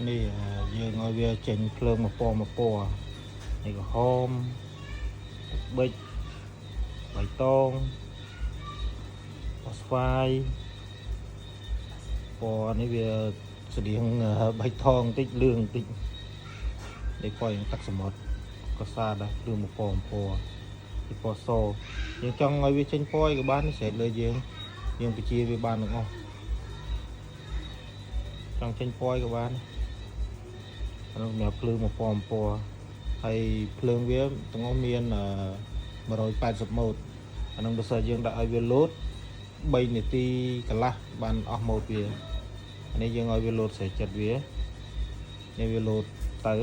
នេះយើងឲ្យវាចេញភ្លើងមកពណ៌នេះក្រហមប៊ិចបៃតងពណ៌ស្វាយពណ៌នេះវាស្តៀងបៃតងបន្តិចលឿងបន្តិចនេះពណ៌យ៉ាងទឹកសមុទ្រក៏សាដែរភ្លើងមកពណ៌ពីពណ៌សយើងចង់ឲ្យវាចេញពណ៌ក៏បានស្រេចលើយើងបញ្ជាវាបានទាំងអស់ចង់ចេញពណ៌ក៏បានអានោះសម្រាប់ភ្លើងមកពណ៌ហើយភ្លើងវាទាំងអស់មាន180ម៉ូតអានោះបើសិនយើងដាក់ឲ្យវាលោត3នាទីកន្លះបានអស់ម៉ូតវាអានេះយើងឲ្យវាលោតស្រេចចិត្តវានេះវាលោតទៅ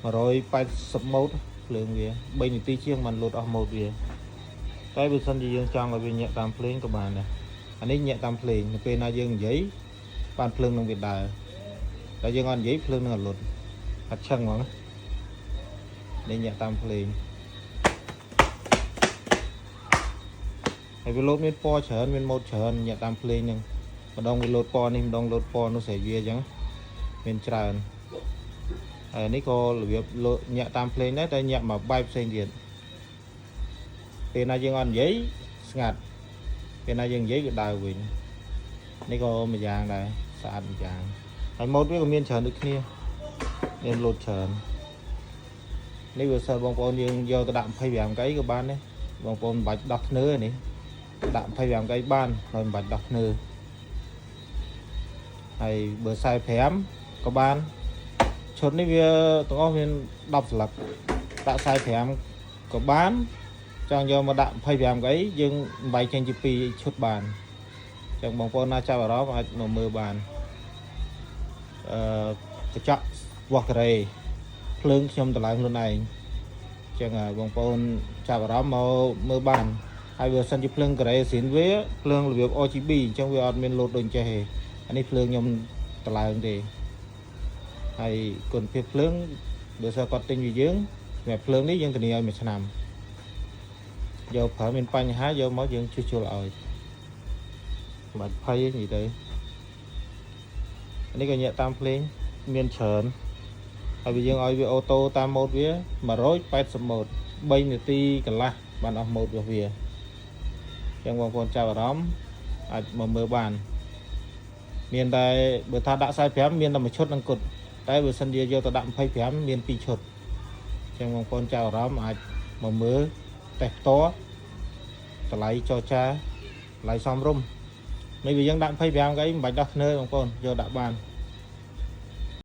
180ម៉ូតភ្លើងវា3នាទីជាងបានលោតអស់ម៉ូតវាតែបើសិនជាយើងចង់ឲ្យវាញាក់តាមភ្លេងក៏បានដែរអានេះញាក់តាមភ្លេងនៅពេលណាយើងនិយាយបានភ្លើងនឹងវាដើរតែយើងអត់និយាយភ្លើងនឹងអត់លុតអត់ឆឹងហ្មងនេះញាក់តាមភ្លេងហើយវាលោតមានពណ៌ច្រើនមានម៉ូតច្រើនញាក់តាមភ្លេងហ្នឹងម្ដងវាលោតពណ៌នេះម្ដងលោតពណ៌នោះស្រេចវាអញ្ចឹងមានច្រើនហើយនេះក៏របៀបលោតញាក់តាមភ្លេងដែរតែញាក់មកបែបផ្សេងទៀតពេលណាយើងអត់និយាយស្ងាត់ពេលណាយើងនិយាយវាដើរវិញនេះក៏មួយយ៉ាងដែរស្អាតមួយយ៉ាងហើយម៉ូតវាក៏មានច្រើនដូចគ្នាមានលោតច្រើននេះវាសិនបងប្អូនយើងយកទៅដាក់25កៃក៏បានដែរបងប្អូនមិនបាច់ដោះធ្នើនេះដាក់25កៃបានហើយមិនបាច់ដោះធ្នើហើយបើ45ក៏បានឈុតនេះវាទាំងអស់មាន10ស្លឹកដាក់45ក៏បានចង់យកមកដាក់25កៃយើងបែកចេញជា2ឈុតបានចឹងបងប្អូនណាចាប់អារម្មណ៍អាចមកមើលបានកញ្ចក់វាស់ការ៉េភ្លើងខ្ញុំតម្លើងខ្លួនឯងចឹងបងប្អូនចាប់អារម្មណ៍មកមើលបានហើយបើសិនជាភ្លើងការ៉េស៊ីនវាភ្លើងរបៀប RGB អញ្ចឹងវាអត់មានលោតដូចចេះទេអានេះភ្លើងខ្ញុំតម្លើងទេហើយគុណភាពភ្លើងបើសិនគាត់ទិញពីយើងសម្រាប់ភ្លើងនេះយើងធានាឲ្យ1ឆ្នាំយកប្រើមានបញ្ហាយកមកយើងជួសជុលឲ្យបាច់ភ័យនិយាយទៅនេះក៏ញាក់តាមភ្លេងមានច្រើនហើយយើងឲ្យវាអូតូតាមម៉ូតវា180ម៉ូត3នាទីកន្លះបានអស់ម៉ូតរបស់វាចឹងបងប្អូនចាប់អារម្មណ៍អាចមកមើលបានមានតែបើថាដាក់45មានតែ1ឈុតនឹងគត់តែបើសិនជាយកទៅដាក់25មាន2ឈុតចឹងបងប្អូនចាប់អារម្មណ៍អាចមកមើលតេស្តផ្ទាល់តម្លៃចរចាតម្លៃសមរម្យនេះវាយើងដាក់25កៃមិនបាច់ដោះធ្នើបងប្អូនយកដាក់បាន